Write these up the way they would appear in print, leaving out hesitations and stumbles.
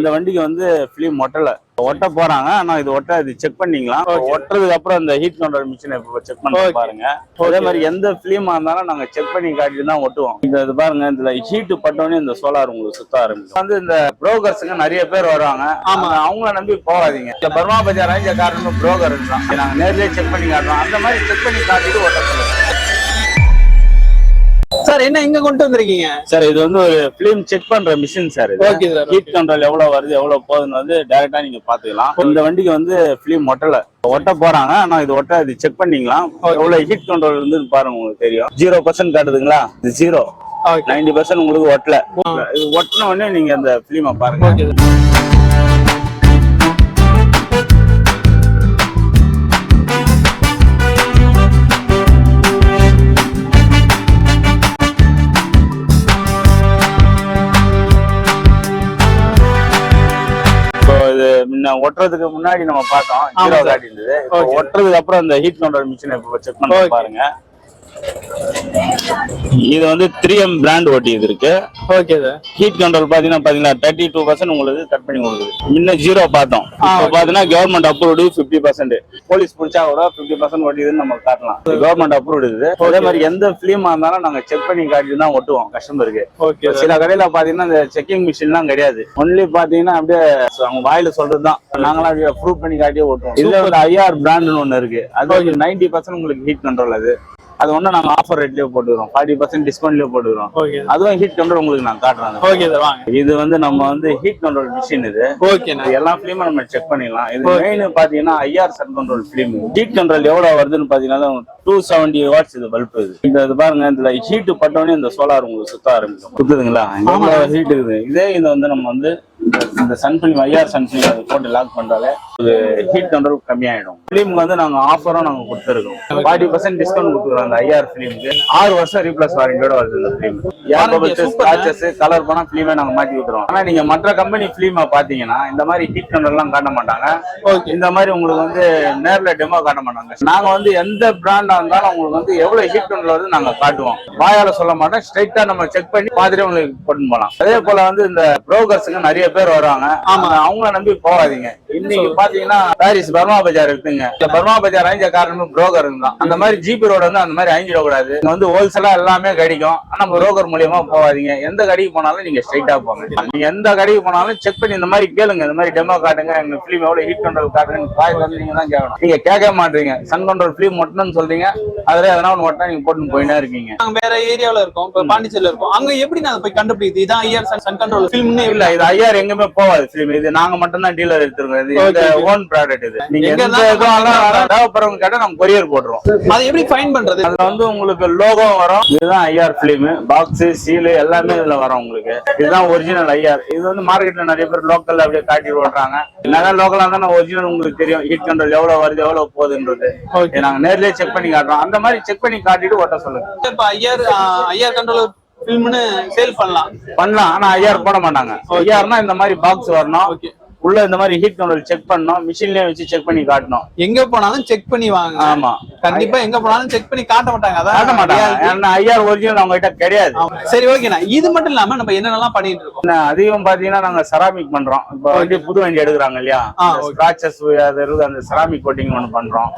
இந்த வண்டிக்கு வந்து ஃபிலிம் ஒட்ட போறாங்க. ஆனா இது இது செக் பண்ணிக்கலாம். ஒட்டுறதுக்கு அப்புறம் இந்த ஹீட் கண்ட்ரோல் மிஷினை இப்போ செக் பண்ணி பாருங்க. அதே மாதிரி எந்த ஃபிலிமா இருந்தாலும் நாங்க செக் பண்ணி காட்டிட்டு தான் ஒட்டுவோம். இது பாருங்க, இதுல ஹீட் பட்டோன்னே இந்த சோலார் உங்களுக்கு சுத்த ஆரம்பிக்கும். வந்து இந்த புரோக்கர்ஸுங்க நிறைய பேர் வருவாங்க. ஆமா, அவங்கள நம்பி போகாதீங்க. இந்த பர்மா பஜார் ரேஞ்ச காரணம் புரோக்கர் தான். நாங்க நேர்லயே செக் பண்ணி காட்டுறோம். அந்த மாதிரி செக் பண்ணி காட்டிட்டு ஒட்ட சொல்லுங்க. சார் என்ன இங்க கொண்டு வந்திருக்கீங்க? சார் இது வந்து ஒரு ஃபிலிம் செக் பண்ற machine sir. Okay sir. Heat control எவ்வளவு வருது எவ்வளவு போகுதுன்னு வந்து டைரக்டா நீங்க பாத்துக்கலாம். இந்த வண்டிக்கு வந்து ஃபிலிம் ஒட்ட போறாங்க. ஆனா இது செக் பண்ணிக்கலாம். எவ்வளவு ஹீட் கண்ட்ரோல் வந்து பாருங்க, உங்களுக்கு தெரியும். 0% காட்டுதுங்களா? இது 0. 90% உங்களுக்கு ஒட்டல. இது ஒட்டின உடனே நீங்க அந்த ஃபிலிமை பாருங்க. ஒட்டுறதுக்கு முன்னாடி நம்ம பார்த்தோம் 0 காட்டி இருந்தது. ஒட்டுறதுக்கு அப்புறம் இந்த ஹீட் கண்ட்ரோல் மிஷினை செக் பண்ணி பாருங்க. இது வந்து 3M பிராண்ட் ஓட்டி இது இருக்கு. Okay sir. ஹீட் கண்ட்ரோல் பாத்தீங்கன்னா 32% உங்களுக்கு கட் பண்ணி கொடுக்குது. முன்ன 0 பார்த்தோம். இப்போ பாத்தீங்கன்னா கவர்மெண்ட் அப்ரூவ்டு 50%. போலீஸ் பிடிச்சா கூட 50% ஓட்டிதுன்னு நம்ம காட்டலாம். கவர்மெண்ட் அப்ரூவ்டு இது. அதே மாதிரி எந்த ஃபிலிமா இருந்தாலும் நாங்க செக் பண்ணி காட்டிட்டு தான் ஒட்டுவோம் கஸ்டமருக்கு. சில கடையில பாத்தீங்கன்னா இந்த செக்கிங் மிஷின்லாம் கிடையாது. ஒன்லி பாத்தீங்கன்னா அப்படியே அவங்க வாயில சொல்றதுதான். நாங்களாம் அப்படியே ப்ரூவ் பண்ணி காட்டியே ஓட்டுவோம். இதுல ஒரு IR பிராண்ட்னு ஒண்ணு இருக்கு. அது 90% உங்களுக்கு ஹீட் கண்ட்ரோல். அது ஒண்ணு நாங்க ஆஃபர் ரேட்லயே போட்டுக்கிறோம். 40% டிஸ்கவுண்ட்லயே போட்டுக்கிறோம். அதுவும் ஹீட் கண்ட்ரோல் உங்களுக்கு நான் காட்டுறேன். இது வந்து நம்ம வந்து ஹீட் கண்ட்ரோல் மிஷின். இது எல்லா ஃபிலிமும் நம்ம செக் பண்ணிடலாம். இது மெயின் பாத்தீங்கன்னா IR sun control film. Heat control எவ்வளவு வருதுன்னு பாத்தீங்கன்னா 270 வாட்ஸ் இது பல்ப். இது பாருங்க, இதுல ஹீட் பட்டோன்னே இந்த சோலார் உங்களுக்கு சுத்த ஆரம்பிக்கும். சுத்துதுங்களா? ஹீட் இருக்குது. இதே இது வந்து நம்ம வந்து இந்த sun film IR sun film போட்டு லாக் பண்றாலே ஹீட் கண்ட்ரோல் கம்மியாயிடும். ஃபிலிமுக்கு வந்து நாங்க ஆஃபரும் நாங்க கொடுத்துருக்கோம். 40% டிஸ்கவுண்ட் கொடுத்துருக்கோம். அந்த IR ஃபிலிமுக்கு 6 வருஷம் ரீப்ளேஸ் வாரண்டியோட வருது. இந்த ஃபிலிம் கலர் போனா ஃபிலிமே நாங்க மாட்டி விட்டுருவோம். ஆனா நீங்க மற்ற கம்பெனி ஃபிலிமை பாத்தீங்கன்னா இந்த மாதிரி ஹீட் கண்ட்ரோல் எல்லாம் காட்ட மாட்டாங்க. இந்த மாதிரி உங்களுக்கு வந்து நேர்ல டெமோ காட்ட மாட்டாங்க. நாங்க வந்து எந்த பிராண்டா இருந்தாலும் உங்களுக்கு வந்து எவ்வளவு ஹீட் கண்ட்ரோல் வருது நாங்க காட்டுவோம். வாயால சொல்ல மாட்டோம். ஸ்ட்ரைட்டா நம்ம செக் பண்ணி பார்த்துட்டு உங்களுக்கு கொண்டு போகலாம். அதே போல வந்து இந்த புரோக்கர்ஸுங்க நிறைய பேர் வருவாங்க. அவங்கள நம்பி போகாதீங்க. இன்னைக்கு பாத்தீங்கன்னா பாரிஸ் பர்மா பஜார் இருக்குங்க. பர்மா பஜார் அழிஞ்ச காரணம் புரோக்கர் தான். அந்த மாதிரி ஜிபி ரோடு வந்து அந்த மாதிரி அழிஞ்சிடக்கூடாது. வந்து ஹோல்சேலா எல்லாமே கிடைக்கும். ஆனா புரோக்கர் மூலியமா போகாதீங்க. எந்த கடைக்கு போனாலும் நீங்க ஸ்ட்ரைட்டா போங்க. நீங்க எந்த கடைக்கு போனாலும் செக் பண்ணி இந்த மாதிரி கேளுங்க. இந்த மாதிரி டெமோ காட்டுங்க, எங்க பிலிம் எவ்வளவு ஹீட் கண்ட்ரோல் காட்டுங்க. பாய் வந்து நீங்க தான் கேட்கணும். நீங்க கேட்க மாட்டீங்க. சன் கண்ட்ரோல் பிலிம் மட்டும்னு சொல்றீங்க. அதுல எதனா ஒன்று மட்டும் நீங்க போட்டு போயிட்டே இருக்கீங்க. வேற ஏரியாவில இருக்கும், இப்ப பாண்டிச்சேரியில இருக்கும். அங்க எப்படி நான் போய் கண்டுபிடிக்குது இதான் IR சன் கண்ட்ரோல் பிலிம்னே இல்ல? இது IR எங்கேயுமே போகாது பிலிம். இது நாங்க மட்டும் தான் டீலர் எடுத்துருக்கோம். இது ஓன் ப்ராடக்ட். இது நீங்க தேவைப்படுறவங்க கேட்டா நம்ம கொரியர் போட்டுருவோம். அதை எப்படி ஃபைண்ட் பண்றது? அதுல வந்து உங்களுக்கு லோகோ வரும். இதுதான் IR பிலிம். பாக்ஸ் சீல் எல்லாமே இதுல வரும் உங்களுக்கு. இதுதான் ஒரிஜினல் IR. இது வந்து மார்க்கெட்ல நிறைய பேர் லோக்கல்ல அப்படியே காட்டி ஓட்டுறாங்க. என்னதான் லோக்கலா இருந்தா ஒரிஜினல் உங்களுக்கு தெரியும். ஹீட் கண்ட்ரோல் எவ்வளவு வருது எவ்வளவு போகுதுன்றது நாங்க நேர்லயே செக் பண்ணி காட்டுறோம். அந்த மாதிரி செக் பண்ணி காட்டிட்டு ஓட்ட சொல்லுங்க. இப்ப IR கண்ட்ரோல் ஃபிலிம்னு சேல் பண்ணலாம். ஆனா IR போட மாட்டாங்க. IRனா இந்த மாதிரி பாக்ஸ் வரணும். உள்ள இந்த மாதிரி ஹீட் கண்ட்ரோல் செக் பண்ணணும். மிஷின்லயே வச்சு செக் பண்ணி காட்டணும். எங்க போனாலும் செக் பண்ணி வாங்க. ஆமா, கண்டிப்பா எங்க போனாலும் செக் பண்ணி காட்ட மாட்டாங்க. காட்ட மாட்டாங்க. IR ஒரிஜினல் அவங்க கிட்ட கிடையாது. சரி, ஓகேண்ணா. இது மட்டும் இல்லாம நம்ம என்னென்னலாம் பண்ணிட்டு இருக்கோம்? அதிகம் பாத்தீங்கன்னா நாங்க செராமிக் பண்றோம். இப்போ வந்து புது வண்டி எடுக்கிறாங்க இல்லையா, ஸ்கிராச்சஸ் அந்த செராமிக் கோட்டிங் ஒண்ணு பண்றோம்.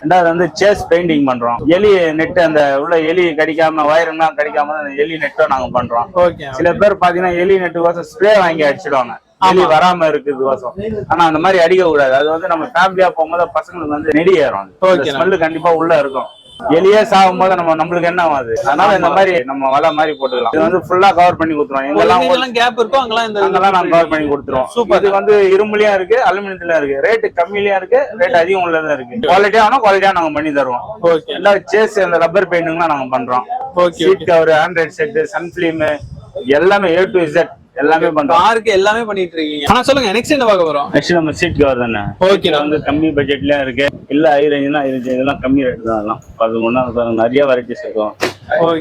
ரெண்டாவது வந்து சேஸ் பெயிண்டிங் பண்றோம். எலி நெட் அந்த உள்ள எலி கடிக்காம வயரெல்லாம் கடிக்காம எலி நெட்டும் நாங்க பண்றோம். சில பேர் பாத்தீங்கன்னா எலி நெட்டு கோசம் ஸ்ப்ரே வாங்கி அடிச்சிடுவாங்க. எலி வராம இருக்குது கோசம். ஆனா அந்த மாதிரி அடிக்க கூடாது. அது வந்து நம்ம ஃபேமிலியா போகும்போது பசங்களுக்கு வந்து நெடி ஏறும். ஸ்மெல்லு கண்டிப்பா உள்ள இருக்கும். எலியே சாகும் போது நம்மளுக்கு என்ன ஆகுது? அதனால இந்த மாதிரி நம்ம வலை மாதிரி போட்டுக்கலாம். இது வந்து ஃபுல்லா கவர் பண்ணி கொடுத்துருவோம். எங்கெல்லாம் கேப் இருக்கோ அங்கெல்லாம் நாங்க கவர் பண்ணி கொடுத்துருவோம். சூப்பர். இது வந்து இரும்புலயும் இருக்கு, அலுமினியத்துல இருக்கு. ரேட் கம்மிலயும் இருக்கு, ரேட் அதிகம் உள்ளதா இருக்கு. குவாலிட்டியா நாங்க பண்ணி தருவோம். எல்லாரும் சேஸ் அந்த ரப்பர் பெயிண்டிங்லாம் நாங்க பண்றோம். Seat cover, Android set, sun film எல்லாமே A to Z எல்லாமே பண்றோம். காருக்கு எல்லாமே பண்ணிட்டு இருக்கீங்க. ஆனா சொல்லுங்க, நெக்ஸ்ட் என்ன பார்க்க போறோம்? நெக்ஸ்ட் நம்ம சீட் கவர் தானே. ஓகே. வந்து கம்மி பட்ஜெட்லயும் இருக்கு. இல்ல ஹை ரேஞ்ச்னா இதெல்லாம் கம்மி ரேட் தான். அதெல்லாம் அது ஒண்ணா நிறைய வெரைட்டிஸ் இருக்கும்.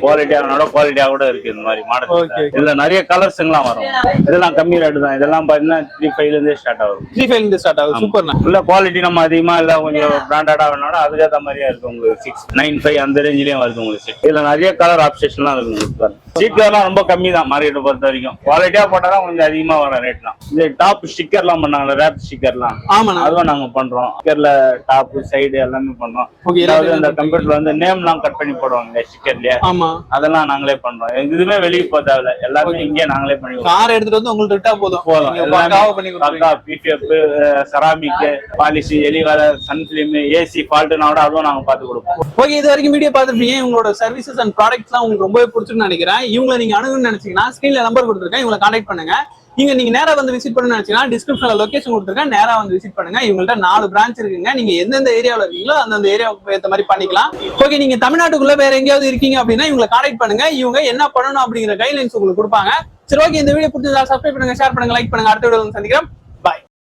குவாலிட்டியா கூட இருக்கு. இந்த மாதிரி மாடல் இதுல நிறைய கலர்ஸ் எல்லாம் வரும். இதெல்லாம் கம்மி ரேட் தான். இதெல்லாம் பாத்தீங்கன்னா 35 இருந்தே ஸ்டார்ட் ஆகும். 35 இருந்து ஸ்டார்ட் ஆகும். சூப்பர். இல்ல குவாலிட்டி நம்ம அதிகமா இல்ல கொஞ்சம் பிராண்டடா வேணாலும் அதுக்கேற்ற மாதிரியா இருக்கு. உங்களுக்கு 695 அந்த ரேஞ்சிலயும் வருது உங்களுக்கு. இதுல நிறைய கலர் ஆப்ஷன்லாம் இருக்கு உங்களுக்கு. சீட் கவர்லாம் ரொம்ப கம்மி தான் மார்க்கெட்டை பொறுத்த வரைக்கும். குவாலிட்டியா போட்டாதான் கொஞ்சம் அதிகமா வர ரேட்லாம். இந்த டாப் ஸ்டிக்கர்லாம் பண்ணாங்களே, ரேப் ஸ்டிக்கர்லாம், ஆமாண்ணா. அதுவும் நாங்க பண்றோம். ஸ்டிக்கர்ல டாப் சைடு எல்லாமே பண்றோம். ஓகே. அதாவது அந்த கம்ப்யூட்டர்ல வந்து நேம்லாம் கட் பண்ணி போடுவாங்க ஸ்டிக்கர்லயே, ஆமா, அதெல்லாம் நாங்களே பண்றோம். எதுவுமே வெளியே போக தேவையில்ல, எல்லாமே இங்கே நாங்களே பண்ணி கார் எடுத்துட்டு வந்து உங்களுக்கு விட்டா போதும். போதும். நீங்க பக்காவா பண்ணி கொடுத்துருவீங்க. பக்கா பிடிஎஃப், செராமிக், பாலிஷ், எலிவேலை, சன்ஃபிலிம், ஏசி ஃபால்ட்னா கூட அதுவும் நாங்க பார்த்து கொடுப்போம். ஓகே, இது வரைக்கும் வீடியோ பார்த்துருப்பீங்க. உங்களோட சர்வீசஸ் அண்ட் ப்ராடக்ட்ஸ்லாம் உங்களுக்கு ரொம்பவே பிடிச்சிருக்குன்னு நினைக்கிறேன். இவங்களை நீங்க அணுகுன்னு நினைச்சீங்கன்னா ஸ்கிரீன்ல நம்பர் கொடுத்துருக்கேன், இவங்களை கான்டாக்ட் பண்ணுங்க. நீங்க நேரா வந்து விசிட் பண்ணணும்னு நினைச்சீங்கன்னா டிஸ்கிரிப்ஷன்ல லொகேஷன் கொடுத்துருக்கேன், நேரா வந்து விசிட் பண்ணுங்க. இவங்கள்ட்ட 4 பிரான்ச் இருக்குங்க. நீங்க எந்தெந்த ஏரியாவில் இருக்கீங்களோ அந்தந்த ஏரியாவுக்கு ஏற்ற மாதிரி பண்ணிக்கலாம். ஓகே, நீங்க தமிழ்நாட்டுக்குள்ள வேற எங்கேயாவது இருக்கீங்க அப்படின்னா இவங்களை கான்டாக்ட் பண்ணுங்க. இவங்க என்ன பண்ணணும் அப்படிங்கிற கைட்லைன்ஸ் உங்களுக்கு கொடுப்பாங்க. சரி, ஓகே, இந்த வீடியோ பிடிச்சதா சப்ஸ்கிரைப் பண்ணுங்க, ஷேர் பண்ணுங்க, லைக் பண்ணுங்க. அடுத்த வீடியோல சந்திக்கிறேன்.